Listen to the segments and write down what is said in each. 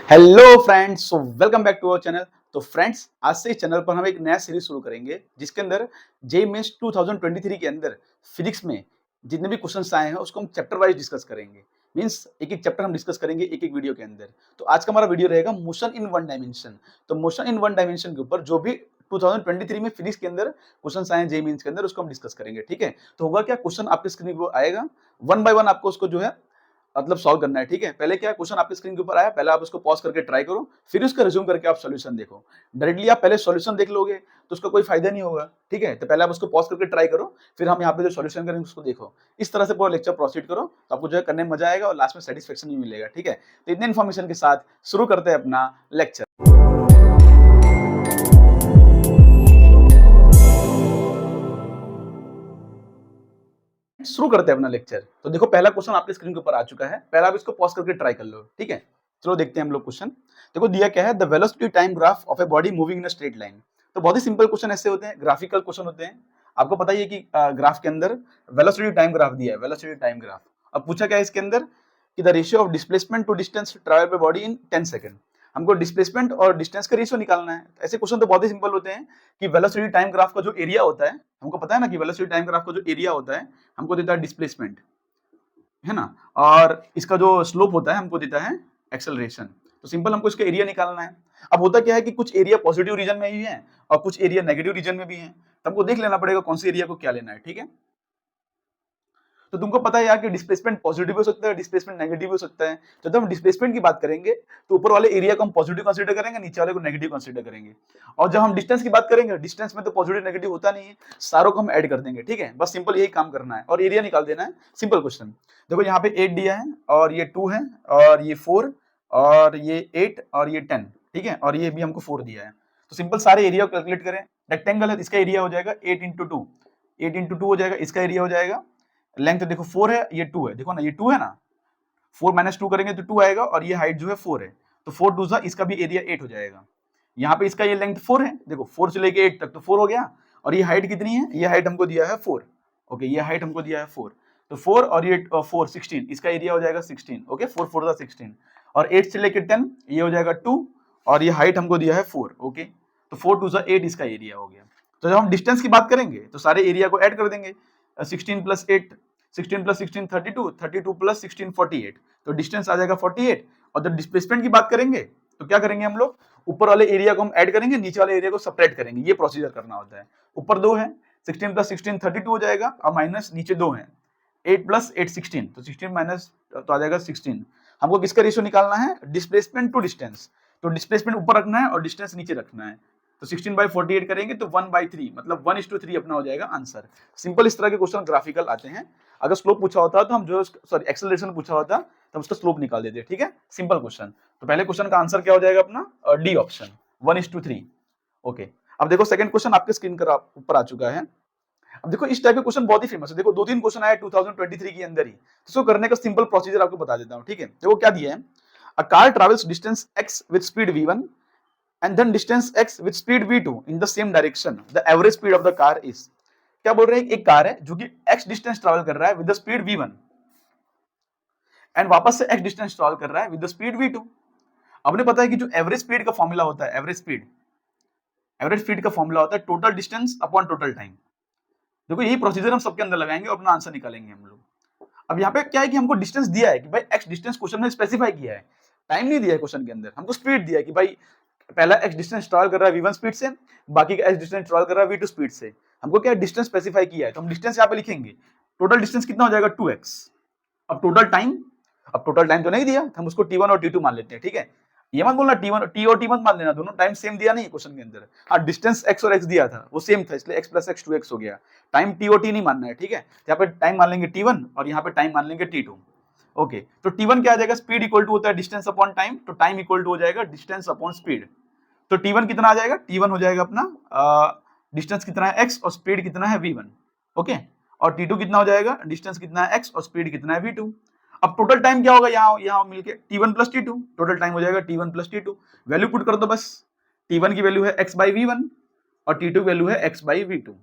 Hello friends, so welcome back to our channel. तो friends, आज से इस चैनल पर हम एक नया सीरीज शुरू करेंगे जिसके अंदर जेईई मेंस 2023 के अंदर फिजिक्स में जितने भी क्वेश्चंस आए हैं उसको हम चैप्टर वाइज डिस्कस करेंगे। मींस एक एक चैप्टर हम डिस्कस करेंगे एक एक वीडियो के अंदर। तो आज का हमारा वीडियो रहेगा मोशन इन वन डायमेंशन। तो मोशन इन वन डायमेंशन के ऊपर जो भी 2023 में फिजिक्स के अंदर क्वेश्चंस आए हैं जेईई मेंस के अंदर उसको हम डिस्कस करेंगे। ठीक है, तो होगा क्या, क्वेश्चन आपके स्क्रीन पर आएगा, वन बाय वन आपको उसको जो है मतलब सॉल्व करना है। ठीक है, पहले क्या क्वेश्चन आपके स्क्रीन के ऊपर आया, पहले आप उसको पॉज करके ट्राई करो, फिर उसका रिज्यूम करके आप सॉल्यूशन देखो। डायरेक्टली आप पहले सॉल्यूशन देख लोगे तो उसका कोई फायदा नहीं होगा। ठीक है, तो पहले आप उसको पॉज करके ट्राई करो, फिर हम यहाँ पे जो सॉल्यूशन करेंगे उसको देखो। इस तरह से पूरा लेक्चर प्रोसीड करो तो आपको जो है करने में मजा आएगा और लास्ट में सेटिस्फेक्शन भी मिलेगा। ठीक है, तो इतने इन्फॉर्मेशन के साथ शुरू करते हैं अपना लेक्चर। शुरू करते हैं अपना लेक्चर। तो देखो, पहला क्वेश्चन आपके स्क्रीन के ऊपर आ चुका है, पहले आप इसको पॉज करके ट्राई कर लो। ठीक है, चलो देखते हैं हम लोग क्वेश्चन। देखो दिया क्या है, the velocity time graph of a body moving in a straight line. तो बहुत ही सिंपल क्वेश्चन ऐसे होते हैं, ग्राफिकल क्वेश्चन होते हैं। आपको पता ही है कि ग्राफ के अंदर वेलोसिटी टाइम ग्राफ दिया है, वेलोसिटी टाइम ग्राफ। अब पूछा क्या है इसके अंदर कि the ratio of displacement to distance travel by body in 10 second. हमको डिस्प्लेसमेंट और डिस्टेंस का रेशियो निकालना है। ऐसे क्वेश्चन तो बहुत ही सिंपल होते हैं कि वेलोसिटी टाइम ग्राफ का जो एरिया होता है, हमको पता है ना कि वेलोसिटी टाइम ग्राफ का जो एरिया होता है हमको देता है डिस्प्लेसमेंट, है ना, और इसका जो स्लोप होता है हमको देता है एक्सेलरेशन। तो सिंपल हमको इसका एरिया निकालना है। अब होता क्या है कि कुछ एरिया पॉजिटिव रीजन में भी है और कुछ एरिया नेगेटिव रीजन में भी है, तो हमको देख लेना पड़ेगा कौन से एरिया को क्या लेना है। ठीक है, तो तुमको पता है यार कि डिस्प्लेसमेंट पॉजिटिव हो सकता है, डिस्प्लेसमेंट नेगेटिव हो सकता है। तो जब हम डिस्प्लेसमेंट की बात करेंगे तो ऊपर वाले एरिया को हम पॉजिटिव कंसीडर करेंगे, नीचे वाले को नेगेटिव कंसीडर करेंगे। और जब हम डिस्टेंस की बात करेंगे, डिस्टेंस में तो पॉजिटिव नेगेटिव होता नहीं है, सारों को हम ऐड कर देंगे। ठीक है, बस सिंपल यही काम करना है और एरिया निकाल देना है। Simple question. देखो यहाँ पे 8 दिया है और ये 2 है और ये 4 और ये 8 और ये 10। ठीक है, और ये भी हमको 4 दिया है। तो सिंपल सारे एरिया को कैलकुलेट करें। रेक्टेंगल है, इसका एरिया हो जाएगा 8 इंटू 2, 8 इंटू 2 हो जाएगा, इसका एरिया हो जाएगा, लेंथ देखो 4 है, ये 2 है, देखो ना ये 2 है ना, 4 माइनस 2 करेंगे तो 2 आएगा और ये हाइट जो है 4 है, तो 4 2 सा इसका भी एरिया 8 हो जाएगा। यहाँ पे इसका ये लेंथ 4 है, देखो 4 से लेके 8 तक तो 4 हो गया। और ये हाइट कितनी है, ये हाइट हमको दिया है 4। ओके, ये हाइट हमको दिया है 4, तो 4 और ये 4 16, इसका एरिया हो जाएगा 16। ओके, 4 4 सा 16 और 8 से लेके 10 ये हो जाएगा 2 और ये हाइट हमको दिया है 4। ओके, तो 4 2 सा 8 इसका एरिया हो गया। तो जब हम डिस्टेंस की बात करेंगे तो सारे एरिया को ऐड कर देंगे। 16 प्लस 8, 16 प्लस 16 32, 32 प्लस 16 48, तो डिस्टेंस आ जाएगा 48। और जब डिस्प्लेसमेंट की बात करेंगे तो क्या करेंगे हम लोग, ऊपर वाले एरिया को हम ऐड करेंगे, नीचे वाले एरिया को सबट्रैक्ट करेंगे। ये प्रोसीजर करना होता है। ऊपर 2 है, 16 प्लस 16 32 हो जाएगा और माइनस नीचे 2 है, 8 प्लस 8 16, तो 16 माइनस तो आ जाएगा 16। हमको किसका रेशियो निकालना है, डिस्प्लेसमेंट टू डिस्टेंस। तो डिस्प्लेसमेंट ऊपर रखना है और डिस्टेंस नीचे रखना है। तो 16 बाई 48 करेंगे तो 1/3, मतलब 1:3 अपना हो जाएगा आंसर। सिंपल इस तरह के क्वेश्चन ग्राफिकल आते हैं। अगर स्लोप पूछा होता तो हम जो सॉरी एक्सेलरेशन पूछा होता तो उसका स्लोप निकाल देते। ठीक है, सिंपल क्वेश्चन। तो पहले क्वेश्चन का आंसर क्या हो जाएगा अपना, डी ऑप्शन, 1:3। ओके, अब देखो सेकंड क्वेश्चन आपके स्क्रीन पर ऊपर आ चुका है। अब देखो इस टाइप के क्वेश्चन बहुत ही फेमस है। देखो 2-3 क्वेश्चन आए 2023 के अंदर ही, तो इसको करने का सिंपल प्रोसीजर आपको बता देता हूँ। ठीक है, देखो क्या दिया है, a car travels distance x with speed v1 and then distance x with speed v2 in the same direction, the average speed of the car is। क्या बोल रहे हैं, एक कार है जो कि x डिस्टेंस ट्रैवल कर रहा है with the speed v1 and वापस से x डिस्टेंस ट्रैवल कर रहा है विद द स्पीड v2। अपने पता है कि जो एवरेज स्पीड का फॉर्मूला होता है, एवरेज स्पीड का फॉर्मूला होता है total distance upon total time. देखो यही प्रोसीजर हम सबके अंदर लगाएंगे और अपना आंसर निकालेंगे हम लोग। अब यहाँ पे क्या है कि हमको डिस्टेंस दिया है कि भाई x डिस्टेंस क्वेश्चन में स्पेसिफाई किया है, टाइम नहीं दिया है क्वेश्चन के अंदर, हमको स्पीड दिया है कि भाई पहला x डिस्टेंस ट्रैवल कर रहा है v1 स्पीड से, बाकी का x डिस्टेंस ट्रैवल कर रहा है v2 स्पीड से। हमको क्या डिस्टेंस स्पेसिफाई किया है तो हम डिस्टेंस यहाँ पे लिखेंगे। टोटल डिस्टेंस कितना हो जाएगा 2x। अब टोटल टाइम तो नहीं दिया, हम उसको t1 और t2 मान लेते हैं। ठीक है, ये मत बोलना t1 t और t मत मान लेना, दोनों टाइम सेम दिया नहीं क्वेश्चन के अंदर। हाँ, डिस्टेंस x और x दिया था वो सेम था, इसलिए x प्लस x 2x हो गया। टाइम t और t नहीं मानना है। ठीक है, यहाँ पे टाइम मान लेंगे t1 और यहाँ पे टाइम मान लेंगे t2। ओके, तो t1 क्या आ जाएगा, स्पीड इक्वल टू होता है डिस्टेंस अपॉन टाइम, तो टाइम इक्वल टू हो जाएगा डिस्टेंस अपॉन स्पीड। तो t1 कितना आ जाएगा, t1 हो जाएगा अपना डिस्टेंस कितना है x और स्पीड कितना है v1। ओके, और t2 कितना हो जाएगा, डिस्टेंस कितना है x और स्पीड कितना है v2। अब टोटल टाइम क्या होगा, यहाँ मिलके t1 plus t2, total time हो जाएगा t1 plus t2। Value put कर दो बस, t1 की वैल्यू है x बाई v1 और t2 की वैल्यू है x by v2।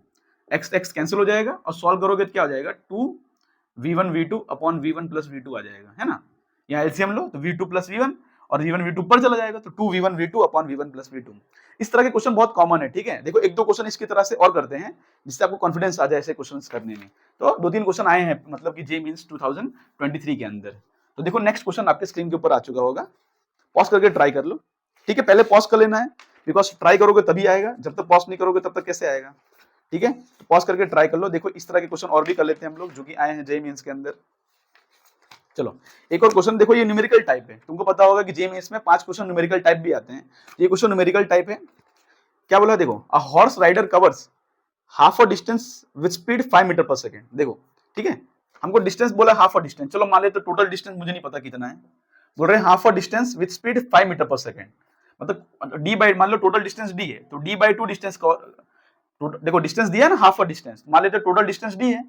x cancel हो जाएगा और सॉल्व करोगे तो क्या हो जाएगा, 2v1 v2 upon v1 plus v2 आ जाएगा, है ना। यहाँ एलसीएम लो तो v2 प्लस v1 और v1 v2 ऊपर चला जाएगा, तो 2v1 v2 upon v1 plus v2। इस तरह के क्वेश्चन बहुत कॉमन है, ठीक है। देखो एक दो क्वेश्चन इसकी तरह से और करते हैं जिससे आपको कॉन्फिडेंस आ जाए ऐसे क्वेश्चंस करने में। तो दो तीन क्वेश्चन आए हैं मतलब कि जे मींस 2023 के अंदर। तो देखो नेक्स्ट क्वेश्चन आपके स्क्रीन के ऊपर आ चुका होगा, पॉज करके ट्राई कर लो, ठीक है। पहले पॉज कर लेना है बिकॉज ट्राई करोगे तभी आएगा, जब तक पॉज नहीं करोगे तब तक कैसे आएगा, ठीक है। तो पॉज करके ट्राई कर लो। देखो इस तरह के क्वेश्चन और भी कर लेते हैं हम लोग जो कि आए हैं जे मींस के अंदर। चलो एक और क्वेश्चन देखो, ये न्यूमेरिकल टाइप है, तुमको पता होगा कि जे मींस में 5 क्वेश्चन न्यूमेरिकल टाइप भी आते हैं। ये क्वेश्चन न्यूमेरिकल टाइप है। क्या बोला देखो, a horse rider covers half a distance with speed 5 metre per second. देखो ठीक है, हमको डिस्टेंस बोला हाफ अ डिस्टेंस, चलो मान ले तो टोटल डिस्टेंस मुझे नहीं पता कितना है, बोल रहे हैं half a distance with speed 5 metre per second, मतलब डी बाई, मान लो टोटल डिस्टेंस डी है तो डी बाई 2 डिस्टेंस का, देखो डिस्टेंस दिया है ना हाफ अ डिस्टेंस, मान लेते टोटल डिस्टेंस डी है,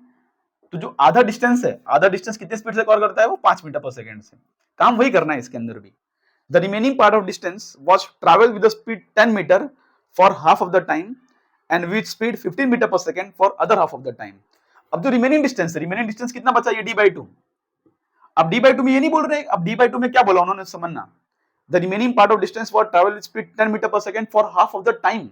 तो जो आधा डिस्टेंस है, आधा डिस्टेंस कितने स्पीड से कवर करता है वो 5 मीटर पर सेकंड से। काम वही करना है इसके अंदर भी। The remaining part of distance was travel with the speed 10 metre for half of the time and with speed 15 metre per second for other half of the time. अब जो रिमेनिंग डिस्टेंस है, रिमेनिंग डिस्टेंस कितना बचा, ये D by 2। अब D by 2 में ये नहीं बोल रहे, अब डी बाई 2 में क्या बोला उन्होंने समझना, the remaining part of distance for travel with speed 10 metre per second for half of the time.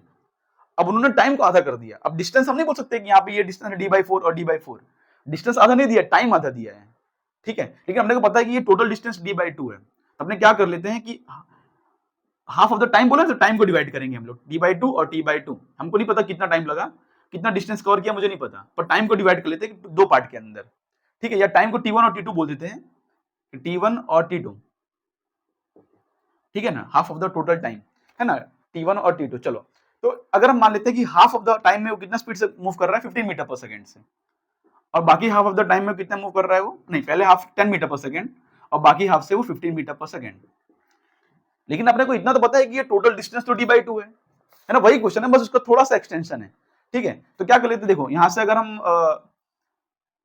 अब उन्होंने टाइम को आधा कर दिया। अब डिस्टेंस हम नहीं बोल सकते कि यहाँ पे ये डिस्टेंस है डी बाई 4 और डी बाई 4, डिस्टेंस आधा नहीं दिया, टाइम आधा दिया है, ठीक है। लेकिन हमने को पता है कि ये टोटल डिस्टेंस डी बाई 2 है, तो हमने क्या कर लेते हैं कि हाफ ऑफ द टाइम बोला तो टाइम को डिवाइड करेंगे हम लोग, डी बाई 2 और टी बाई 2। हमको नहीं पता कितना टाइम लगा, कितना डिस्टेंस कवर किया मुझे नहीं पता, पर टाइम को डिवाइड कर लेते हैं दो पार्ट के अंदर, ठीक है। या टाइम को T1 और T2 बोल देते हैं, T1 और T2, ठीक है ना, half of the total time है ना, T1 और T2। चलो तो अगर हम मान लेते हैं कि हाफ ऑफ द टाइम में वो कितना स्पीड से मूव कर रहा है 15 मीटर पर सेकंड से, और बाकी हाफ ऑफ द टाइम में कितना मूव कर रहा है वो, नहीं पहले हाफ 10 मीटर पर सेकंड और बाकी हाफ से वो 15 मीटर पर सेकंड। लेकिन अपने को इतना तो पता है कि ये टोटल डिस्टेंस तो डी बाई 2 है ना, वही क्वेश्चन है, बस उसका थोड़ा सा एक्सटेंशन है, ठीक है। तो क्या कर लेते, देखो यहां से अगर हम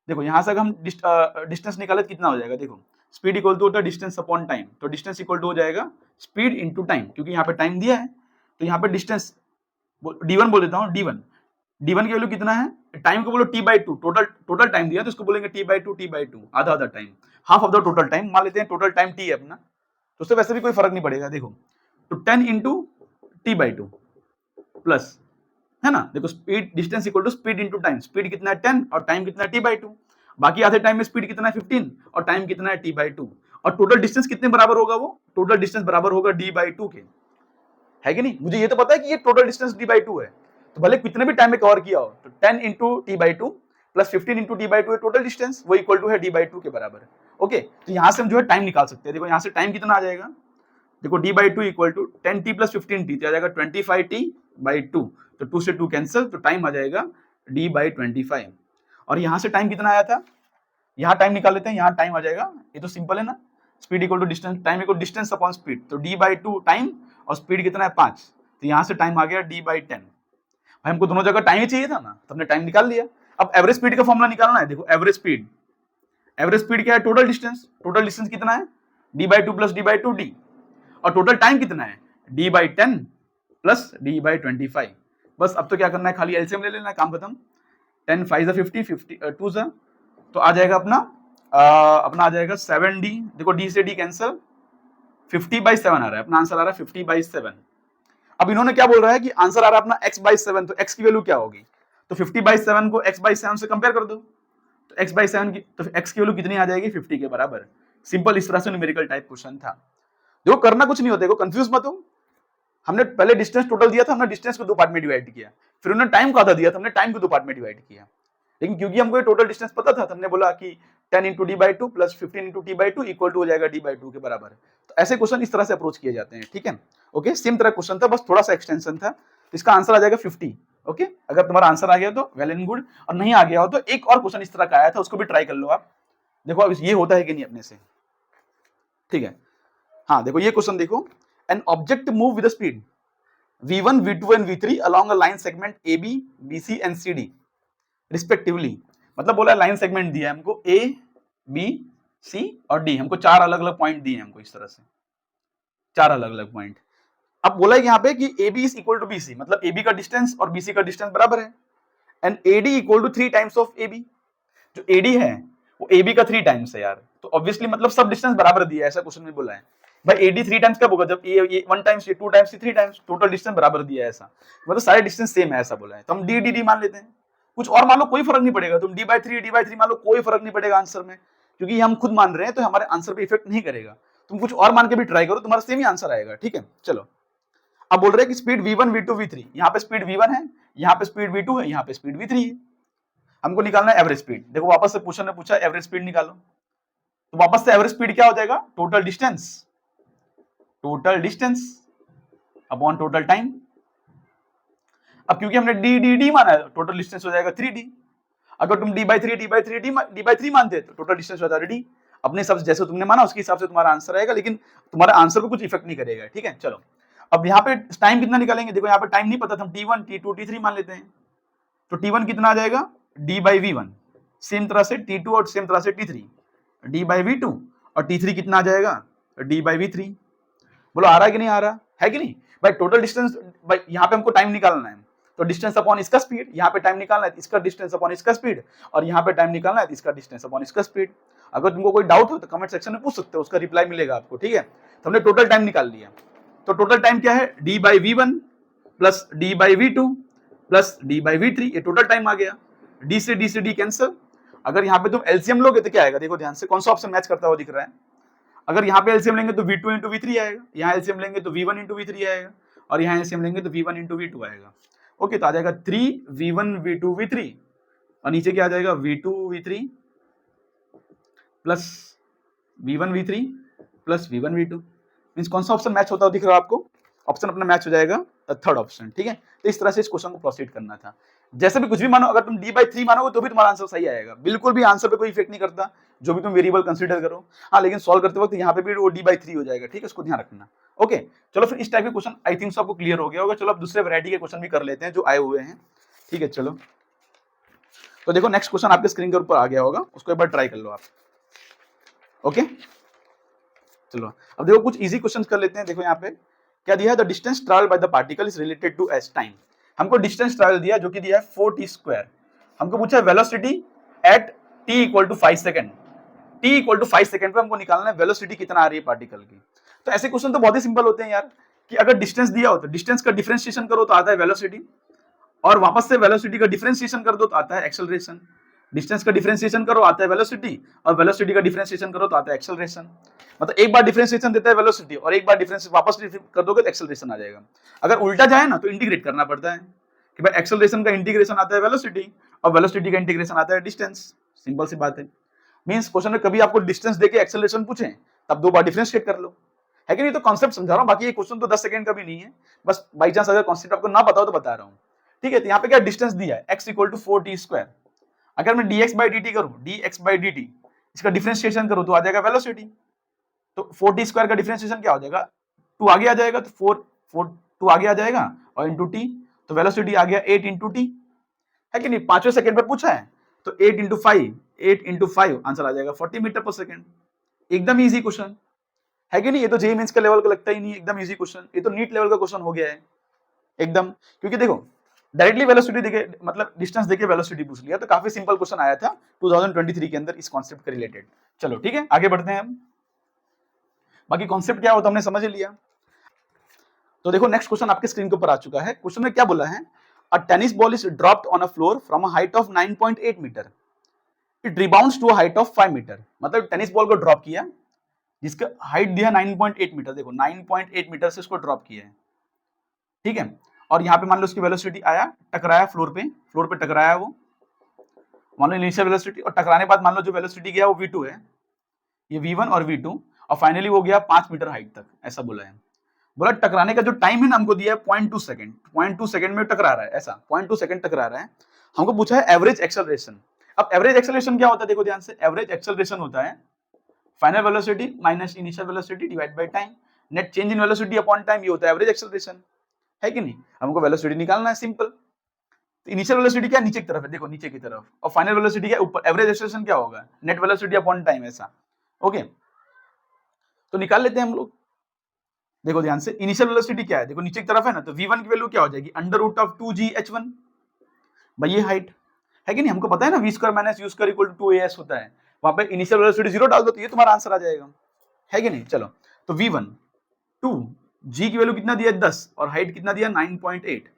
देखो यहां से अगर हम डिस्टेंस निकाले तो कितना हो जाएगा, देखो स्पीड इक्वल टू होता है डिस्टेंस अपॉन टाइम, तो डिस्टेंस इक्वल टू हो जाएगा स्पीड इंटू टाइम, क्योंकि यहाँ पे टाइम दिया है तो यहाँ पे डिस्टेंस d1 बोल देता हूँ, d1 की वैल्यू कितना है, टाइम को बोलो t/2, टोटल टाइम दिया तो इसको बोलेंगे t/2 आधा आधा time, half of the total time मान लेते हैं, टोटल टाइम t है अपना, तो उससे वैसे भी कोई फर्क नहीं पड़ेगा। देखो तो 10 इंटू t/2 प्लस, है ना, देखो speed distance equal to speed into time, speed कितना है 10 और टाइम कितना है t/2, बाकी आधे टाइम में स्पीड कितना है 15 और टाइम कितना है t/2, और टोटल डिस्टेंस कितने बराबर होगा, वो टोटल डिस्टेंस बराबर होगा d/2 के, है कि नहीं। मुझे ये तो पता है कि ये टोटल डिस्टेंस d/2 है, तो भले कितने भी टाइम में कवर किया हो, तो 10 into t/2 plus 15 into t/2 है टोटल डिस्टेंस, वो इक्वल टू है d/2 के बराबर। ओके, तो यहां से हम जो है टाइम निकाल सकते हैं। देखो यहां से टाइम कितना आ जाएगा, देखो d/2 equal to 10t plus 15t, तो आ जाएगा 25t/2, तो 2 से 2 कैंसिल, तो टाइम आ जाएगा d/25। और यहां से टाइम कितना आया था, यहाँ टाइम निकाल लेते हैं, यहाँ टाइम आ जाएगा, ये तो सिंपल है ना, speed equal to distance, time equal distance upon speed, तो d/2 टाइम और स्पीड कितना है 5, तो यहाँ से टाइम आ गया d/10। भाई हमको दोनों जगह टाइम ही चाहिए था ना, तो हमने टाइम निकाल लिया। अब एवरेज स्पीड का फॉर्मूला निकालना है। देखो एवरेज स्पीड क्या है, टोटल डिस्टेंस कितना है d/2 प्लस d/2d, और टोटल टाइम कितना है d/10 प्लस d/25। बस अब तो क्या करना है, खाली एलसीएम ले लेना है, काम खत्म। 10 5 50, 2 तो आ जाएगा अपना आ जाएगा 7d, देखो d से d कैंसिल, 50/7 आ रहा है, अपना आंसर आ रहा है 50/7। अब इन्होंने क्या बोल रहा है कि आंसर आ रहा है अपना x/7, तो x की वैल्यू क्या होगी, तो 50/7 को x/7 से कंपेयर कर दो, तो x/7 की, तो x की वैल्यू कितनी आ जाएगी 50 के बराबर। सिंपल, इस तरह से न्यूमेरिकल टाइप क्वेश्चन था। देखो करना कुछ नहीं होता, देखो कंफ्यूज मत हो, हमने पहले डिस्टेंस टोटल दिया था, हमने डिस्टेंस को दो पार्ट में डिवाइड किया, फिर उन्होंने टाइम को आधा दिया था, हमने टाइम को दो पार्ट में डिवाइड किया। लेकिन क्योंकि हमको ये टोटल डिस्टेंस पता था, तो हमने बोला कि 10 into d/2 plus 15 into t/2 equal to हो जाएगा d/2 के बराबर। तो ऐसे क्वेश्चन इस तरह से अप्रोच किए जाते हैं, ठीक है। ओके, सेम तरह क्वेश्चन था, बस थोड़ा सा एक्सटेंशन था, तो इसका आंसर आ जाएगा 50। ओके, अगर तुम्हारा आंसर आ गया तो वेल एंड गुड, और नहीं आ गया हो तो एक और क्वेश्चन इस तरह का आया था, उसको भी ट्राई कर लो आप, देखो अब ये होता है कि नहीं अपने से, ठीक है। हाँ देखो ये क्वेश्चन देखो, an object move with speed v1 v2 and v3 along a line segment AB BC and CD respectively, मतलब बोला लाइन सेगमेंट दिया है हमको A B C और D, हमको चार अलग अलग पॉइंट दिए हैं हमको, इस तरह से चार अलग अलग पॉइंट। अब बोला है यहाँ पे कि AB is equal to BC, मतलब AB का डिस्टेंस और BC का डिस्टेंस बराबर है, and AD equal to 3 times of AB। जो AD है वो AB का 3 टाइम्स है यार, तो ऑब्वियसली मतलब सब डिस्टेंस बराबर दिया है, ऐसा क्वेश्चन में बोला है। भाई AD 3 टाइम्स कब होगा, जब ये 1 टाइम्स, ये 2 टाइम्स, ये 3 टाइम्स, टोटल डिस्टेंस बराबर दिया है ऐसा, मतलब सारे डिस्टेंस सेम है ऐसा बोला है, तो हम डी मान लेते हैं। कुछ और मान लो कोई फर्क नहीं पड़ेगा, तुम d/3 मान लो, कोई फर्क नहीं पड़ेगा आंसर में, क्योंकि ये हम खुद मान रहे हैं तो हमारे आंसर पे इफेक्ट नहीं करेगा। तुम कुछ और मान के भी ट्राई करो, तुम्हारा सेम ही आंसर आएगा, ठीक है। चलो अब बोल रहे हैं कि स्पीड v1 v2 v3, यहाँ पे स्पीड v1 है, यहाँ पे स्पीड v2 है, यहाँ पे स्पीड v3 है। हमको निकालना है एवरेज स्पीड। देखो वापस से क्वेश्चन ने पूछा एवरेज स्पीड निकालो, तो वापस से एवरेज स्पीड क्या हो जाएगा, total distance upon total time. अब क्योंकि हमने डी माना है, टोटल डिस्टेंस हो जाएगा 3d। अगर तुम d/3 मानते तो टोटल डिस्टेंस हो जाएगा d। अपने हिसाब से जैसे तुमने माना उसके हिसाब से तुम्हारा आंसर आएगा, लेकिन तुम्हारे आंसर को कुछ इफेक्ट नहीं करेगा, ठीक है। चलो अब यहाँ पे टाइम कितना निकालेंगे, देखो यहाँ पे टाइम नहीं पता था, हम t1 t2 t3 मान लेते हैं। तो t1 कितना आ जाएगा d/v1, सेम तरह से t2 और सेम तरह से t3 d/v2, और t3 कितना आ जाएगा d/v3। बोलो आ रहा है कि नहीं आ रहा है कि नहीं भाई। टोटल डिस्टेंस भाई, यहाँ पे हमको टाइम निकालना है, तो डिस्टेंस अपॉन इसका स्पीड, यहाँ पे टाइम निकालना है इसका डिस्टेंस अपॉन इसका स्पीड, और यहाँ पे टाइम निकालना है इसका डिस्टेंस अपॉन इसका स्पीड। अगर तुमको कोई डाउट हो तो कमेंट सेक्शन में पूछ सकते हो, उसका रिप्लाई मिलेगा आपको, ठीक है। तो हमने टोटल टाइम निकाल लिया, तो टोटल टाइम क्या है d/v1 plus d/v2 plus d/v3, ये टोटल टाइम आ गया। d से d कैंसिल। अगर यहाँ पे तुम एलसीएम लोगे तो क्या आएगा, देखो ध्यान से, कौन सा ऑप्शन मैच करता हुआ दिख रहा है। अगर यहाँ पे एलसीएम लेंगे तो v2 इंटू v3 आएगा, यहाँ एलसीएम लेंगे तो v1 इंटू v3 आएगा, और यहाँ एलसीएम लेंगे तो v1 इंटू v2 आएगा। ओके, तो आ जाएगा 3v1 v2 v3, और नीचे क्या आ जाएगा v2 v3 plus v1 v3 plus v1 v2। Means कौन सा ऑप्शन मैच होता है दिख रहा है आपको, ऑप्शन अपना मैच हो जाएगा थर्ड ऑप्शन, ठीक है। तो इस तरह से इस क्वेश्चन को प्रोसीड करना था। जैसे भी कुछ भी मानो, अगर तुम d/3 मानोगे तो भी तुम्हारा आंसर सही आएगा, बिल्कुल भी आंसर पे कोई इफेक्ट नहीं करता, जो भी तुम वेरिएबल कंसीडर करो। हाँ, लेकिन सॉल्व करते वक्त यहाँ पे भी वो d/3 हो जाएगा, ठीक है, उसको ध्यान रखना। ओके, चलो फिर इस टाइप के क्वेश्चन आई थिंक आपको क्लियर हो गया होगा। चलो अब दूसरे वैरायटी के क्वेश्चन भी कर लेते हैं जो आए हुए हैं, ठीक है। चलो तो देखो नेक्स्ट क्वेश्चन आपके स्क्रीन के ऊपर आ गया होगा, उसको एक बार ट्राई कर लो आप। ओके, चलो अब देखो कुछ इजी क्वेश्चंस कर लेते हैं। देखो यहाँ पे क्या दिया है, the distance travelled by the particle is related to as time. हमको डिस्टेंस ट्रैवल दिया जो कि दिया है 4t²। हमको पूछा है velocity at t equal to 5 second. t equal to 5 second पे हमको निकालना है वेलोसिटी कितना आ रही है पार्टिकल की। तो ऐसे क्वेश्चन तो बहुत ही सिंपल होते हैं यार, कि अगर डिस्टेंस दिया हो तो डिस्टेंस का डिफरेंशिएशन करो तो आता है वेलोसिटी, और वापस से वेलोसिटी का डिफरेंशिएशन कर दो तो आता है एक्सेलरेशन। डिस्टेंस का डिफरेंशिएशन करो आता है वेलोसिटी, और वेलोसिटी का डिफरेंशिएशन करो तो आता है एक्सेलरेशन। मतलब एक बार डिफरेंशिएशन देता है वेलोसिटी, और एक बार डिफरेंस वापस कर दोगे तो एक्सेलरेशन आ जाएगा। अगर उल्टा जाए ना तो इंटीग्रेट करना पड़ता है कि भाई एक्सेलरेशन का इंटीग्रेशन आता है वेलोसिटी, और वेलोसिटी का इंटीग्रेशन आता है डिस्टेंस। सिंपल सी बात है। मींस क्वेश्चन में कभी आपको डिस्टेंस देके एक्सेलरेशन पूछे तब दो बार डिफरेंशिएट कर लो, है कि नहीं। तो कॉन्सेप्ट समझा रहा हूँ, बाकी ये क्वेश्चन तो 10 सेकंड का भी नहीं है, बस बाई चांस अगर कॉन्सेप्ट आपको ना पता हो तो बता रहा हूँ, ठीक है। तो यहाँ पे क्या डिस्टेंस दिया है x इक्वल टू 4t²। अगर मैं dx/dt करूं, dx/dt इसका डिफरेंशिएशन करूं तो आ जाएगा वेलोसिटी। तो 4t² का डिफरेंशिएशन क्या हो जाएगा, 2 आगे आ जाएगा, तो 2 आगे आ जाएगा, और इंटू t, तो वेलोसिटी आ गया 8 इंटू टी, है कि नहीं। 5वें सेकंड पर पूछा है तो 8 इंटू 5 आंसर आ जाएगा 40 मीटर पर सेकंड। एकदम इजी क्वेश्चन, है कि नहीं। ये तो जेईई मेंस का लेवल का लगता ही नहीं, एकदम इजी क्वेश्चन। ये तो नीट लेवल का क्वेश्चन हो गया है एकदम, क्योंकि देखो डायरेक्टली वेलोसिटी देके, मतलब डिस्टेंस देके वेलोसिटी पूछ लिया, तो काफी सिंपल क्वेश्चन आया था 2023 के अंदर इस कॉन्सेप्ट के रिलेटेड। चलो ठीक है, आगे बढ़ते हैं हम। बाकी कॉन्सेप्ट क्या होता है हमने समझ लिया। तो देखो नेक्स्ट क्वेश्चन आपके स्क्रीन के ऊपर आ चुका है। क्वेश्चन में क्या बोला है, a tennis ball is dropped on a floor from a height of 9.8 metre, it rebounds to a height of 5 metre. मतलब टेनिस बॉल को ड्रॉप किया जिसका हाइट दिया 9.8 मीटर, देखो 9.8 मीटर से इसको ड्रॉप किया है, ठीक है। और यहाँ पे मान लो उसकी वेलोसिटी आया, टकराया फ्लोर पे टकराया वो, मान लो इनिशियल वेलोसिटी, और टकराने के बाद मान लो जो वेलोसिटी गया वो v2 है, ये v1 और v2, और फाइनली वो गया 5 मीटर हाइट तक, ऐसा बोला है। बोला टकराने का जो टाइम है ना हमको दिया है 0.2 सेकंड, 0.2 सेकंड में टकरा रहा है, ऐसा 0.2 सेकंड टकरा रहा है। हमको पूछा है एवरेज एक्सेलरेशन। अब एवरेज एक्सेलरेशन क्या होता है, देखो ध्यान से, एवरेज एक्सेलरेशन होता है final velocity minus initial velocity divide by time, net change in velocity upon time, ये होता है एवरेज एक्सेलरेशन, है कि नहीं। हमको वेलोसिटी निकालना है, सिंपल। तो इनिशियल वेलोसिटी क्या नीचे की तरफ है, देखो नीचे की तरफ, और फाइनल वेलोसिटी क्या ऊपर, एवरेज एक्सेलरेशन क्या होगा, नेट वेलोसिटी अपॉन टाइम, ऐसा। ओके, तो निकाल लेते हैं हम लोग। देखो ध्यान से, इनिशियल वेलोसिटी क्या है, देखो नीचे की तरफ है ना, तो v1 की वैल्यू क्या हो जाएगी, √2gh1, भाई ये हाइट है कि नहीं। हमको पता है ना v² minus u² equal to 2as होता है, वहां पे इनिशियल वेलोसिटी 0 डाल दो तो ये तुम्हारा आंसर आ जाएगा, है कि नहीं। चलो तो v1 2, g की वैल्यू कितना दिया है 10 और हाइट कितना दिया 9.8।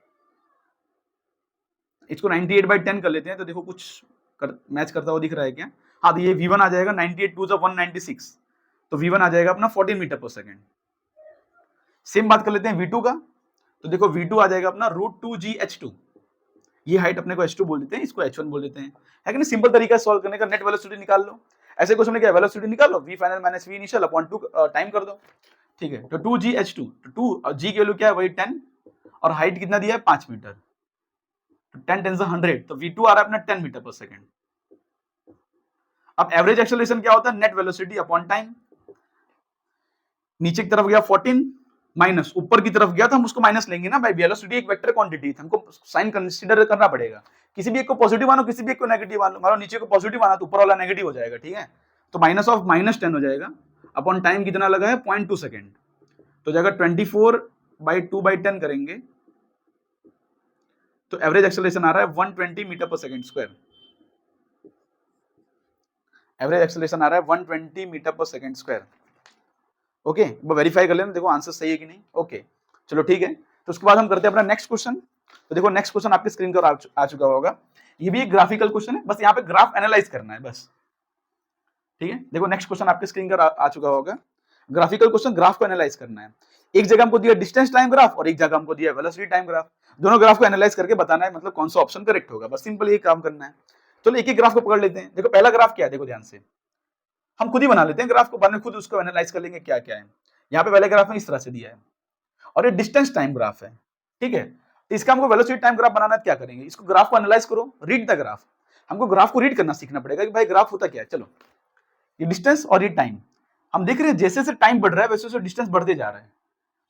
इसको 98/10 कर लेते हैं तो देखो कुछ मैच करता हुआ दिख रहा है क्या? हाँ, तो ये v1 आ जाएगा 98 2 196, तो v1 आ जाएगा अपना 14 मीटर पर सेकेंड। सेम बात कर लेते हैं v2 का, तो देखो v2 आ जाएगा अपना √2gh2। ये हाइट अपने को h2 बोल देते हैं, इसको h1 बोल देते हैं, है कि नहीं? सिंपल तरीका सॉल्व करने का, नेट वेलोसिटी निकाल लो। ऐसे क्वेश्चन में क्या वेलोसिटी निकालो, v final minus v initial upon 2 time कर दो, ठीक है? तो 2gh2, तो 2 और g की वैल्यू क्या है वही 10 और हाइट कितना दिया है 5 मीटर, तो 10 10 100, तो v2 आ रहा है अपना 10 मीटर पर सेकेंड। अब एवरेज एक्सेलरेशन क्या होता है, नेट वेलोसिटी अपॉन टाइम। नीचे की तरफ गया 14 माइनस, ऊपर की तरफ गया तो हम उसको माइनस लेंगे ना भाई, वेलोसिटी एक वेक्टर क्वांटिटी है, हमको साइन कंसीडर करना पड़ेगा। किसी भी एक को पॉजिटिव मानो, किसी भी एक को नेगेटिव मानो। मानो नीचे को पॉजिटिव माना तो ऊपर वाला नेगेटिव हो जाएगा, ठीक है? तो माइनस ऑफ -10 हो जाएगा अपॉन टाइम कितना लगा है 0.2 सेकेंड, तो जाएगा 24/2/10 करेंगे तो एवरेज एक्सेलरेशन आ रहा है 120 metre per second square. Average acceleration आ रहा है 120 metre per second square. Okay, verify कर लेना, देखो आंसर सही है कि नहीं। ओके, चलो ठीक है। तो उसके बाद हम करते हैं अपना नेक्स्ट क्वेश्चन। तो देखो नेक्स्ट क्वेश्चन आपकी स्क्रीन पर आ चुका होगा। ये भी एक ग्राफिकल क्वेश्चन है, बस यहाँ पे ग्राफ एनालाइज करना है बस, ठीक है? देखो नेक्स्ट क्वेश्चन आपकी स्क्रीन पर आ चुका होगा। ग्राफिकल क्वेश्चन, ग्राफ को एनालाइज करना है। एक जगह हमको दिया डिस्टेंस टाइम ग्राफ और एक जगह हमको दिया वेलोसिटी टाइम ग्राफ। दोनों ग्राफ को एनालाइज करके बताना है मतलब कौन सा ऑप्शन करेक्ट होगा, बस सिंपल ये काम करना है। चलो एक एक ग्राफ को पकड़ लेते हैं। देखो पहला ग्राफ क्या है, देखो ध्यान से, हम खुद ही बना लेते हैं ग्राफ को, बाद में खुद उसको एनालाइज कर लेंगे क्या क्या है। यहाँ पे पहले ग्राफ में इस तरह से दिया है और ये डिस्टेंस टाइम ग्राफ है, ठीक है? तो इसका हमको वेलोसिटी टाइम ग्राफ बनाना है, क्या करेंगे, इसको ग्राफ को एनालाइज करो, रीड द ग्राफ। हमको ग्राफ को रीड करना सीखना पड़ेगा कि भाई ग्राफ होता क्या है। चलो, ये डिस्टेंस और ये टाइम, हम देख रहे हैं जैसे जैसे टाइम बढ़ रहा है वैसे वैसे डिस्टेंस बढ़ते जा रहा है,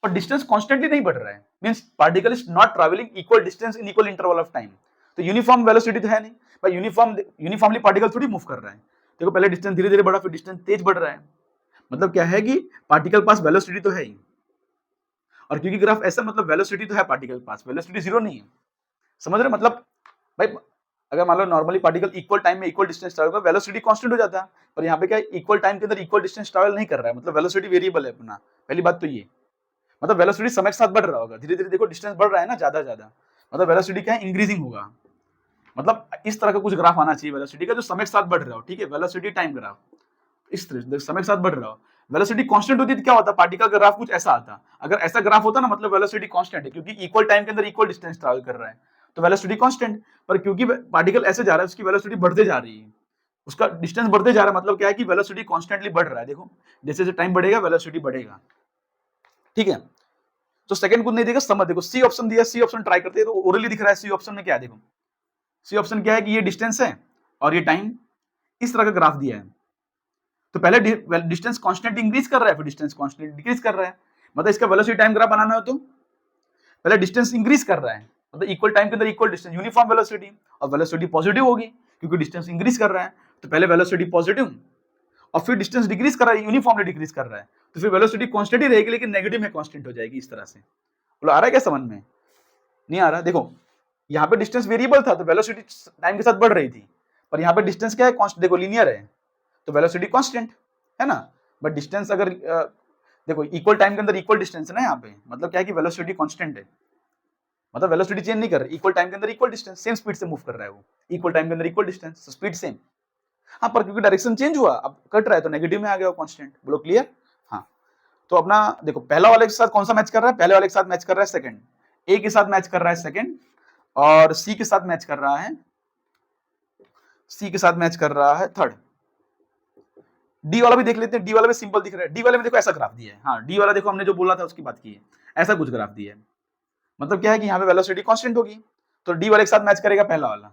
पर डिस्टेंस कॉन्स्टेंटली नहीं बढ़ रहा है। Means particle is not travelling equal distance in equal interval of time. तो यूनिफॉर्म वेलोसिटी तो है नहीं भाई, यूनिफॉर्मली पार्टिकल थोड़ी मूव कर रहा है। देखो पहले डिस्टेंस धीरे धीरे बढ़ा, फिर डिस्टेंस तेज बढ़ रहा है, मतलब क्या है कि पार्टिकल पास वेलोसिटी तो है ही। और क्योंकि ग्राफ ऐसा मतलब वेलोसिटी तो है पार्टिकल पास, वेलोसिटी जीरो नहीं है, समझ रहे? मतलब भाई अगर मान लो नॉर्मली पार्टिकल इक्वल टाइम में इक्वल डिस्टेंस ट्रैवल कर, वेलोसिटी कांस्टेंट हो जाता है, पर यहाँ पे क्या है, इक्वल टाइम के अंदर इक्वल डिस्टेंस ट्रैवल नहीं कर रहा है, मतलब वेलोसिटी वेरिएबल है अपना। पहली बात तो ये, मतलब वेलोसिटी समय के साथ बढ़ रहा होगा, धीरे धीरे देखो डिस्टेंस बढ़ रहा है ना, ज्यादा ज्यादा, मतलब वेलोसिटी क्या है, इंक्रीजिंग होगा। मतलब इस तरह का कुछ ग्राफ आना चाहिए वेलोसिटी का जो समय के साथ बढ़ रहा हो, ठीक है? वेलोसिटी टाइम ग्राफ इस तरह से समय के साथ बढ़ रहा हो। वेलोसिटी कांस्टेंट होती तो क्या होता, पार्टिकल का ग्राफ कुछ ऐसा आता। अगर ऐसा ग्राफ होता ना, मतलब वेलोसिटी कांस्टेंट है, क्योंकि इक्वल टाइम के अंदर इक्वल डिस्टेंस ट्रैवल कर रहा है, तो वेलोसिटी कांस्टेंट। पर क्योंकि पार्टिकल ऐसे जा रहा है, उसकी वेलोसिटी बढ़ते जा रही है, उसका डिस्टेंस बढ़ते जा रहा है, मतलब क्या है कि वेलोसिटी कांस्टेंटली बढ़ रहा है। देखो जैसे जैसे टाइम बढ़ेगा वेलोसिटी बढ़ेगा, ठीक है? तो सेकंड कुछ नहीं देगा, समझ। देखो सी ऑप्शन दिया, सी ऑप्शन ट्राई करते हैं, तो ओरली दिख रहा है सी ऑप्शन में क्या है। देखो सी ऑप्शन क्या है कि ये डिस्टेंस है और ये टाइम, इस तरह का ग्राफ दिया है। तो पहले डिस्टेंस कांस्टेंट इंक्रीज कर रहा है, फिर डिस्टेंस कांस्टेंट डिक्रीज कर रहा है, मतलब इसका वेलोसिटी टाइम ग्राफ बनाना हो तो पहले डिस्टेंस इंक्रीज कर रहा है, मतलब इक्वल टाइम के अंदर इक्वल डिस्टेंस, यूनिफॉर्म वेलोसिटी, और वेलोसिटी पॉजिटिव होगी क्योंकि डिस्टेंस इंक्रीज कर रहा है। तो पहले वेलोसिटी पॉजिटिव और फिर डिस्टेंस डिक्रीज कर रहा है, यूनिफॉर्मली डिक्रीज कर रहा है, तो फिर वेलोसिटी कांस्टेंट ही रहेगी लेकिन नेगेटिव में कांस्टेंट हो जाएगी, इस तरह से। बोलो आ रहा है क्या समझ में? नहीं आ रहा? देखो यहाँ पे डिस्टेंस वेरिएबल था तो वेलोसिटी टाइम के साथ बढ़ रही थी, पर यहाँ पे डिस्टेंस क्या है, कांस्टेंट। देखो लीनियर है तो वेलोसिटी कांस्टेंट है ना, बट डिस्टेंस अगर देखो इक्वल टाइम के अंदर इक्वल डिस्टेंस है ना यहाँ पे, मतलब क्या है कि वेलोसिटी कांस्टेंट है, मतलब वेलोसिटी चेंज नहीं कर रही, इक्वल टाइम के अंदर इक्वल डिस्टेंस, सेम स्पीड से मूव कर रहा है वो, इक्वल टाइम के अंदर इक्वल डिस्टेंस, स्पीड सेम। हाँ, पर क्योंकि डायरेक्शन चेंज हुआ, अब कट रहा है तो नेगेटिव में आ गया वो कांस्टेंट। बोलो क्लियर? हाँ, तो अपना देखो पहला वाले के साथ कौन सा मैच कर रहा है, पहले वाले के साथ मैच कर रहा है सेकंड, ए के साथ मैच कर रहा है सेकंड, और सी के साथ मैच कर रहा है, सी के साथ मैच कर रहा है थर्ड। डी वाला भी देख लेते हैं, डी वाला भी सिंपल दिख रहा है। डी वाले में देखो ऐसा ग्राफ दिया है, हाँ डी वाला देखो हमने जो बोला था उसकी बात की है, ऐसा कुछ ग्राफ दिया है, मतलब क्या है कि यहाँ पे वेलोसिटी कांस्टेंट होगी, तो डी वाले के साथ मैच करेगा पहला वाला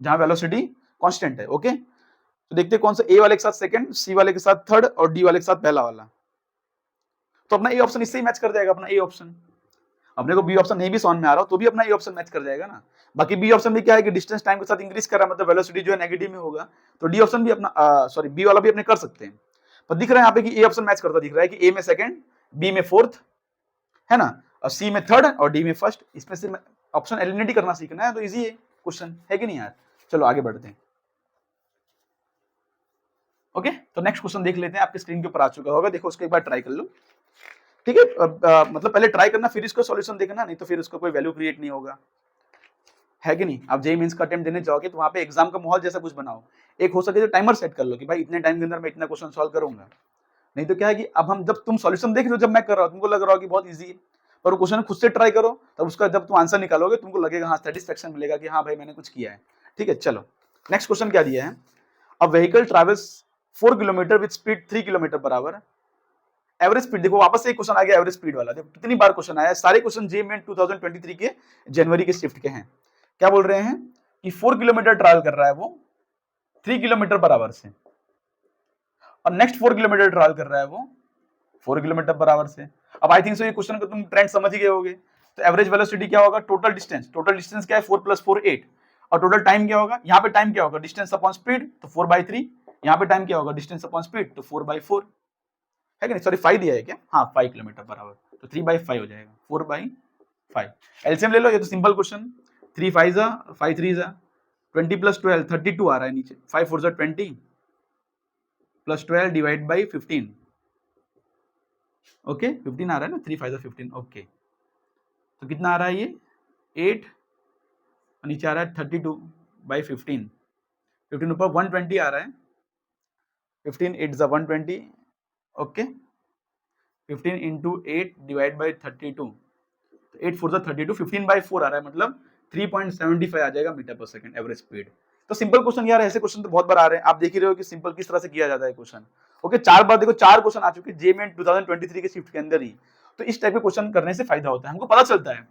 जहां वेलोसिटी कांस्टेंट है। ओके, तो देखते हैं कौन सा, ए वाले के साथ सेकंड, सी वाले के साथ थर्ड और डी वाले के साथ पहला वाला। तो अपना ए ऑप्शन इससे ही मैच कर जाएगा, अपना ए ऑप्शन। अपने को बी ऑप्शन नहीं भी समझ में आ रहा हो तो भी अपना ए ऑप्शन मैच कर जाएगा ना। बाकी बी ऑप्शन में क्या है कि डिस्टेंस टाइम के साथ इंक्रीज कर रहा है, मतलब वेलोसिटी जो है नेगेटिव में होगा, तो डी ऑप्शन भी अपना सॉरी बी वाला भी अपने कर सकते हैं। पर दिख रहा है यहाँ पे कि ए ऑप्शन मैच करता दिख रहा है कि ए में सेकंड, बी में फोर्थ, है ना, और सी में थर्ड और डी में फर्स्ट। इसमें से ऑप्शन एलिमिनेट करना सीखना है, तो इजी है क्वेश्चन, है कि नहीं यार? चलो आगे बढ़ते हैं। ओके, तो नेक्स्ट क्वेश्चन देख लेते हैं, आपके स्क्रीन के ऊपर आ चुका होगा, देखो उसको एक बार ट्राई कर लो। ठीक है, मतलब पहले ट्राई करना फिर इसको सॉल्यूशन देखना, नहीं तो फिर उसको कोई वैल्यू क्रिएट नहीं होगा, है कि नहीं। आप जेईई मेंस का अटेम्प्ट देने जाओगे तो वहां पे एग्जाम का माहौल जैसा कुछ बनाओ। एक हो सके तो टाइमर सेट कर लो कि भाई इतने टाइम के अंदर मैं इतना क्वेश्चन सॉल्व करूंगा। नहीं तो क्या है कि अब हम जब तुम सॉल्यूशन देख रहे हो, जब मैं कर रहा हूँ तुमको लग रहा हो कि बहुत ईजी है, पर वो क्वेश्चन खुद से ट्राई करो, तब उसका जब तुम आंसर निकालोगे तुमको लगेगा हाँ सेटिस्फेक्शन मिलेगा कि हाँ भाई मैंने कुछ किया है। ठीक है, चलो नेक्स्ट क्वेश्चन क्या दिया है। A vehicle travels 4 kilometre with speed 3 kilometre per hour. Average speed, देखो वापस से एक क्वेश्चन आ गया एवरेज स्पीड वाला। देखो कितनी बार क्वेश्चन आया है, सारे क्वेश्चन जेईई मेन 2023 के जनवरी के शिफ्ट के हैं। क्या बोल रहे हैं कि 4 किलोमीटर ट्रैवल कर रहा है वो 3 किलोमीटर पर आवर से, और नेक्स्ट 4 किलोमीटर ट्रैवल कर रहा है वो 4 किलोमीटर पर आवर से। अब आई थिंक सो ये क्वेश्चन का तुम ट्रेंड समझ ही गए होगे। तो एवरेज वेलोसिटी क्या होगा, टोटल डिस्टेंस, टोटल डिस्टेंस क्या है 4 + 4 8, और टोटल टाइम क्या होगा, यहाँ पे टाइम क्या होगा डिस्टेंस अपॉन स्पीड, तो 4/3, यहाँ पे टाइम क्या होगा डिस्टेंस अपॉन स्पीड, तो 4/4, है कि नहीं, सॉरी 5 दिया है क्या, हाँ 5 किलोमीटर पर आवर, तो 3/5 हो जाएगा, 4/5। एलसीएम ले लो, ये तो सिंपल क्वेश्चन, 3 5 जा 5 3 जा 20 + 12 32 आ रहा है नीचे, 5 4 जा 20 + 12 डिवाइड बाई 15, ओके 15 आ रहा है ना, 3 5 जा 15, ओके तो कितना आ रहा है ये 8, नीचे आ रहा है 32/15, 15 ऊपर 120 आ रहा है, 15 8 जा 120, ओके 15 इंटू 8 डिवाइड बाई 32, 8 4 जा 32, 15/4 आ रहा है, मतलब 3.75 आ जाएगा metre per second average speed. तो सिंपल क्वेश्चन यार, ऐसे क्वेश्चन तो बहुत बार आ रहे हैं, आप देख ही रहे हो कि सिंपल किस तरह से किया जाता है क्वेश्चन। ओके, 4 बार देखो, 4 क्वेश्चन आ चुके जेईई मेन 2023 के शिफ्ट के अंदर ही। तो इस टाइप के क्वेश्चन करने से फायदा होता है, हमको पता चलता है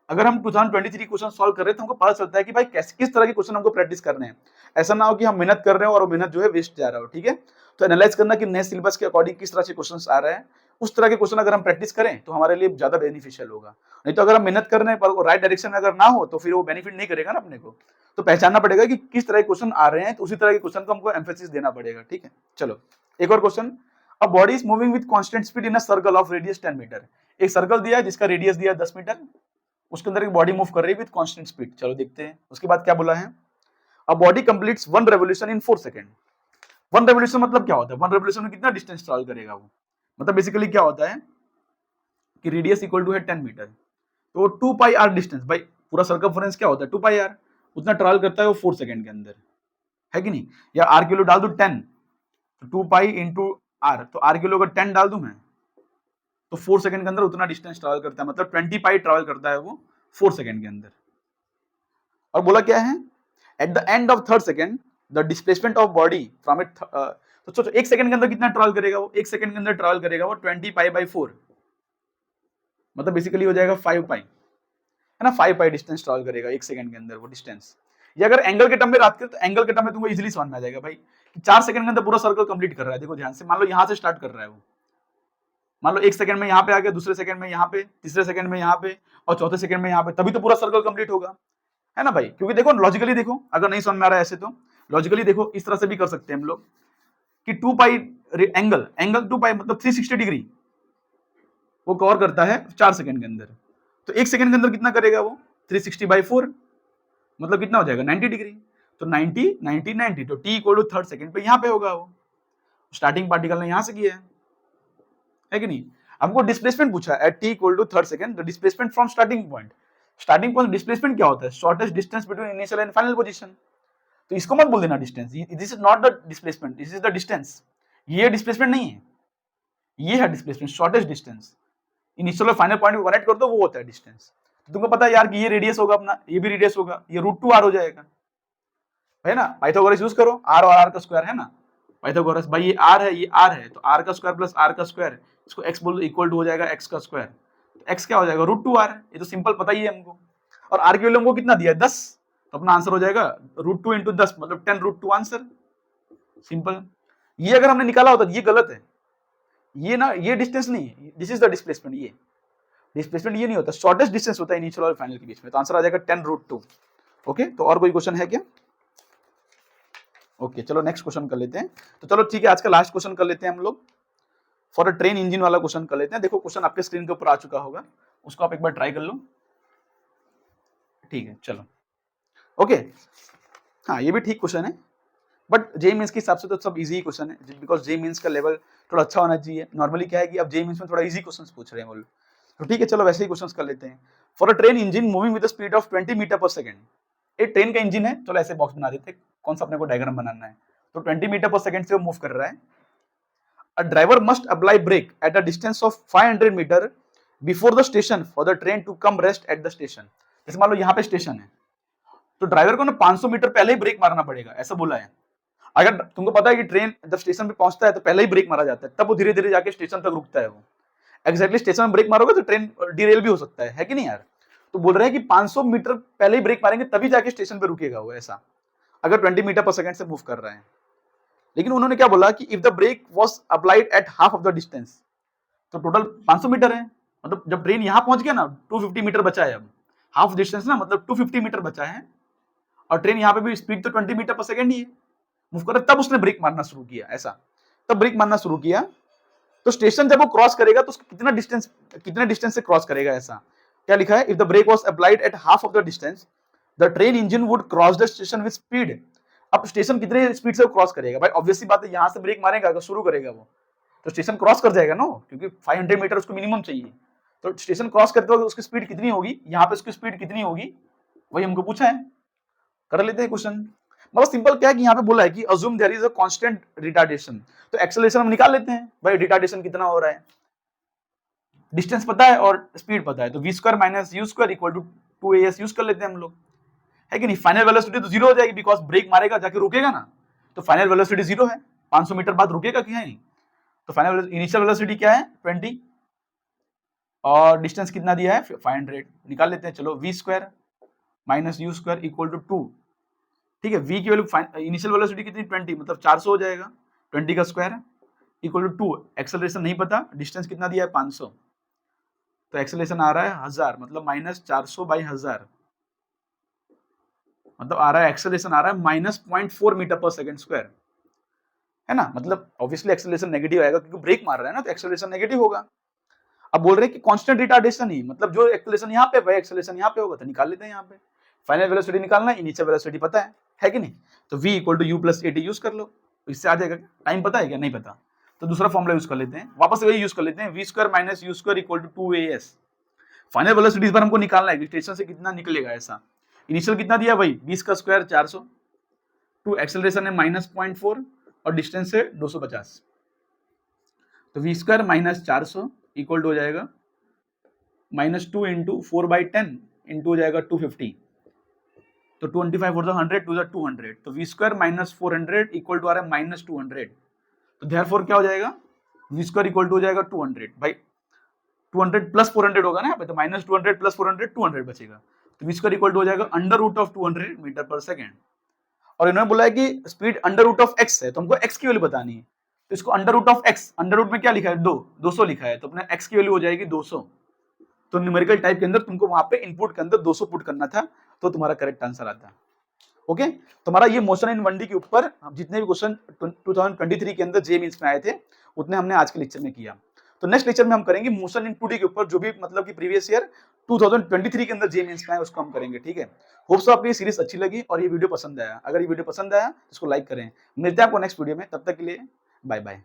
अगर हम 2023 क्वेश्चन सॉल्व कर रहे हैं तो हमको पता चलता है कि भाई कैसे किस तरह के क्वेश्चन हमको प्रैक्टिस करने हैं। ऐसा ना हो कि हम मेहनत कर रहे हो और वो मेहनत जो है वेस्ट जा रहा हो। ठीक है, तो एनालाइज करना कि नए सिलेबस के अकॉर्डिंग किस तरह से क्वेश्चन आ रहे हैं, उस तरह के क्वेश्चन अगर हम प्रैक्टिस करें तो हमारे लिए ज्यादा बेनिफिशियल होगा। नहीं तो अगर हम मेहनत कर रहे हैं पर राइट डायरेक्शन में अगर ना हो तो फिर वो बेनिफिट नहीं करेगा ना अपने को। तो पहचानना पड़ेगा कि किस तरह के क्वेश्चन आ रहे हैं, तो उसी तरह के क्वेश्चन को हमको एम्फेसिस देना पड़ेगा। ठीक है, चलो एक और question. A body is moving with constant speed in a circle of radius 10 metre. एक सर्कल दिया है जिसका रेडियस दिया है 10 मीटर, उसके अंदर एक बॉडी मूव कर रही है विद कांस्टेंट स्पीड। चलो देखते हैं उसके बाद क्या बोला है। A body completes 1 revolution in 4 second. 1 revolution मतलब क्या होता है, 1 रेवोल्यूशन में कितना डिस्टेंस ट्रैवल करेगा वो, मतलब बेसिकली क्या होता है कि रेडियस इक्वल टू है 10 मीटर, तो 2πr डिस्टेंस, भाई पूरा सर्कमफरेंस क्या होता है 2πr, उतना ट्रैवल करता है वो 4 सेकंड के अंदर, है कि नहीं। या r किलो डाल दो 10, तो 2π इंटू r, तो r किलो अगर 10 डाल दूं मैं तो 4 सेकंड के अंदर उतना डिस्टेंस ट्रैवल करता है, मतलब 20π ट्रैवल करता है वो 4 सेकंड के अंदर। और बोला क्या है, at the end of 3rd second the displacement of body from it, तो सोचो 1 सेकंड के अंदर कितना ट्रैवल करेगा वो, 1 सेकंड के अंदर ट्रैवल करेगा वो 20π/4, मतलब बेसिकली हो जाएगा 5π, है ना, 5π डिस्टेंस ट्रैवल करेगा 1 सेकंड के अंदर वो डिस्टेंस। ये अगर एंगल के टर्म में बात करें तो एंगल के टर्म में तुमको इजीली समझ में आ जाएगा भाई कि 4 सेकंड के अंदर पूरा सर्कल कंप्लीट कर रहा है। देखो ध्यान से, मान लो यहां से स्टार्ट कर रहा है वो, मान लो 1 सेकंड में यहाँ पे आ गया, दूसरे सेकंड में यहाँ पे, तीसरे सेकंड में यहाँ पे, और चौथे सेकंड में यहाँ पे, तभी तो पूरा सर्कल कंप्लीट होगा, है ना भाई। क्योंकि देखो लॉजिकली देखो, अगर नहीं समझ में आ रहा है ऐसे तो लॉजिकली देखो, इस तरह से भी कर सकते हैं हम लोग कि 2π एंगल, 2π मतलब 360 डिग्री वो कवर करता है 4 सेकंड के अंदर, तो 1 सेकंड के अंदर कितना करेगा वो 360/4, मतलब कितना हो जाएगा 90 डिग्री, तो 90 90 90, तो t equal to 3rd second पे यहाँ पे होगा वो, स्टार्टिंग पार्टिकल ने यहाँ से किया है कि नहीं। हमको डिस्प्लेसमेंट पूछा है at t equal to 3rd second, the displacement from starting point. Starting point displacement क्या होता है, shortest distance between initial and final position. तो इसको मत बोल देना distance, this is not the displacement, this is the distance. ये displacement नहीं है, ये है डिस्प्लेसमेंट, शॉर्टेस्ट डिस्टेंस। इनिशियल और फाइनल पॉइंट को कनेक्ट कर दो, वो होता है डिस्टेंस। तो तुमको पता है यार कि ये रेडियस होगा अपना, ये भी रेडियस होगा, ये √2r हो जाएगा, है ना। पाइथागोरस यूज करो, r और r का स्क्वायर, है ना पाइथागोरस, भाई ये r है, ये r है, तो r का स्क्वायर प्लस r का स्क्वायर, इसको x बोल दो, इक्वल टू हो जाएगा x का स्क्वायर, तो x क्या हो जाएगा √2r, ये तो सिंपल पता ही है हमको। और r की वैल्यू हमको कितना दिया है 10, तो अपना आंसर हो जाएगा √2 इंटू 10, मतलब 10√2 आंसर, सिंपल। ये अगर हमने निकाला होता तो ये गलत है, ये ना, ये डिस्टेंस नहीं है, दिस इज द डिस्प्लेसमेंट, ये डिस्प्लेसमेंट ये नहीं होता, शॉर्टेस्ट डिस्टेंस होता है इनिशियल और फाइनल के बीच में, तो आंसर आ जाएगा 10√2। ओके, तो और कोई क्वेश्चन है क्या। ओके, चलो नेक्स्ट क्वेश्चन कर लेते हैं। तो चलो ठीक है, आज का लास्ट क्वेश्चन कर लेते हैं हम लोग, फॉर अ ट्रेन इंजन वाला क्वेश्चन कर लेते हैं। देखो क्वेश्चन आपके स्क्रीन के ऊपर आ चुका होगा, उसको आप एक बार ट्राई कर लो। ठीक है, चलो ओके, हाँ ये भी ठीक क्वेश्चन है, बट जे मीन्स के हिसाब से तो सब इजी क्वेश्चन है, बिकॉज जे मीन्स का लेवल थोड़ा अच्छा होना चाहिए। नॉर्मली क्या है कि अब जे मीन्स में थोड़ा इजी क्वेश्चन पूछ रहे हैं वो लोग, तो ठीक है चलो वैसे ही क्वेश्चन कर लेते हैं। For a train engine moving with speed of 20 metre per second, एक ट्रेन का इंजन है, चलो ऐसे बॉक्स बना देते हैं, कौन सा अपने को डायग्राम बनाना है, तो 20 मीटर पर सेकंड से वो मूव कर रहा है। A driver must apply brake at a distance of 500 metre before the station for the train to come rest at the station। जैसे मान लो यहाँ पे स्टेशन है, तो ड्राइवर को ना 500 मीटर पहले ही ब्रेक मारना पड़ेगा, ऐसा बोला है। अगर तुमको पता है कि ट्रेन जब स्टेशन पे पहुंचता है तो पहले ही ब्रेक मारा जाता है, तब वो धीरे धीरे जाके स्टेशन तक रुकता है। वो एग्जैक्टली स्टेशन में ब्रेक मारोगे तो ट्रेन डिरेल भी हो सकता है कि नहीं यार। तो बोल रहे हैं कि 500 मीटर पहले ही ब्रेक मारेंगे तभी जाके स्टेशन पे रुकेगा वो, ऐसा अगर 20 मीटर पर सेकंड से मूव कर रहा है। लेकिन उन्होंने क्या बोला कि if the brake was applied at half of the distance, तो टोटल 500 मीटर है, मतलब जब ट्रेन यहां पहुंच गया ना 250 मीटर बचा है, अब हाफ डिस्टेंस ना मतलब 250 मीटर बचा है, और ट्रेन यहाँ पे भी स्पीड तो 20 मीटर पर सेकंड ही है, मूव कर, तब उसने ब्रेक मारना शुरू किया, ऐसा तब ब्रेक मारना शुरू किया। तो स्टेशन जब वो क्रॉस करेगा तो उसको कितने डिस्टेंस से क्रॉस करेगा, ऐसा क्या लिखा है, if the brake was applied at half of the distance the train engine would cross the station with speed. अब स्टेशन कितने स्पीड से क्रॉस करेगा भाई, ऑब्वियसली बात है यहां से ब्रेक मारेगा अगर शुरू करेगा वो तो स्टेशन क्रॉस कर जाएगा ना, क्योंकि 500 मीटर उसको मिनिमम चाहिए। तो स्टेशन क्रॉस करते वक्त उसकी स्पीड कितनी होगी, यहाँ पे उसकी स्पीड कितनी होगी, वही हमको पूछा है, कर लेते हैं क्वेश्चन। मतलब सिंपल क्या है कि यहाँ पे बोला है कि assume there is a constant retardation, तो एक्सेलरेशन हम निकाल लेते हैं भाई, रिटार्डेशन कितना हो रहा है, डिस्टेंस पता है और स्पीड पता है, तो v square minus u square equal to 2as use कर लेते हैं हम लोग, है कि नहीं। फाइनल वेलोसिटी तो जीरो हो जाएगी बिकॉज ब्रेक मारेगा जाके रुकेगा ना, तो फाइनल वेलोसिटी जीरो है, 500 मीटर बाद रुकेगा कि है नहीं। तो फाइनल इनिशियल वेलोसिटी क्या है 20, और डिस्टेंस कितना दिया है 500, निकाल लेते हैं चलो, v square minus u square equal to 2, ठीक है। v की वैल्यू इनिशियल वेलोसिटी कितनी 20, मतलब 400 हो जाएगा, 20 का स्क्वायर इक्वल टू 2, एक्सेलरेशन नहीं पता, डिस्टेंस कितना दिया है 500, तो एक्सेलरेशन आ रहा है 1000, मतलब माइनस 400 बाई 1000, मतलब आ रहा है एक्सेलरेशन आ रहा है minus 0.4 metre per second square, है ना। मतलब ऑब्वियसली एक्सेलरेशन नेगेटिव आएगा क्योंकि ब्रेक मार रहा है ना, तो एक्सेलरेशन नेगेटिव होगा। अब बोल रहे हैं कि कांस्टेंट रिटार्डेशन ही, मतलब जो एक्सेलरेशन यहाँ पे वही एक्सेलरेशन यहाँ पे होगा, तो निकाल लेते हैं यहाँ पे। फाइनल वेलोसिटी निकालना है, इनिशियल वेलोसिटी पता है कि नहीं, तो v equal to u plus at use कर लो, इससे आ जाएगा। टाइम पता है क्या, नहीं पता, तो दूसरा फॉर्मूला यूज कर लेते हैं, वापस वही यूज कर लेते हैं, v square minus u square equal to 2as। Final velocity इस बार हमको निकालना है, स्टेशन से कितना निकलेगा, ऐसा इनिशियल कितना दिया भाई 20 का स्क्वायर 400, टू एक्सेलरेशन है माइनस 0.4 और डिस्टेंस है 250, तो v square minus 400 equal to हो जाएगा माइनस 2 इंटू 4/10 इंटू हो जाएगा 250, तो 25 और 100 टू 200, तो v square minus 400 equal to आ रहा है माइनस 200, तो देयरफॉर क्या हो जाएगा v स्क्वायर इक्वल टू हो जाएगा 200 भाई, 200 प्लस 400 होगा ना यहाँ पे, तो माइनस 200 प्लस 400 200 बचेगा, तो v स्क्वायर इक्वल टू हो जाएगा under root of 200 metre per second. और इन्होंने बोला है कि speed under root of x है, तो हमको x की वैल्यू बतानी है, तो इसको under root of x, under root में क्या लिखा है 200 लिखा है, तो अपने x की वैल्यू हो जाएगी 200। तो न्यूमेरिकल टाइप के अंदर तुमको वहां पे इनपुट के अंदर 200 पुट करना था, तो तुम्हारा करेक्ट आंसर आता है। ओके, तुम्हारा ये मोशन इन 1D के ऊपर जितने भी क्वेश्चन 2023 के अंदर जे मीन्स में आए थे उतने हमने आज के लेक्चर में किया। तो नेक्स्ट लेक्चर में हम करेंगे मोशन इन 2D के ऊपर, जो भी मतलब कि प्रीवियस ईयर 2023 के अंदर जे मीन्स में आए उसको हम करेंगे, ठीक है। होप सो आपको ये सीरीज अच्छी लगी और ये वीडियो पसंद आया, अगर ये वीडियो पसंद आया तो इसको लाइक करें। मिलते हैं आपको नेक्स्ट वीडियो में, तब तक के लिए बाय बाय।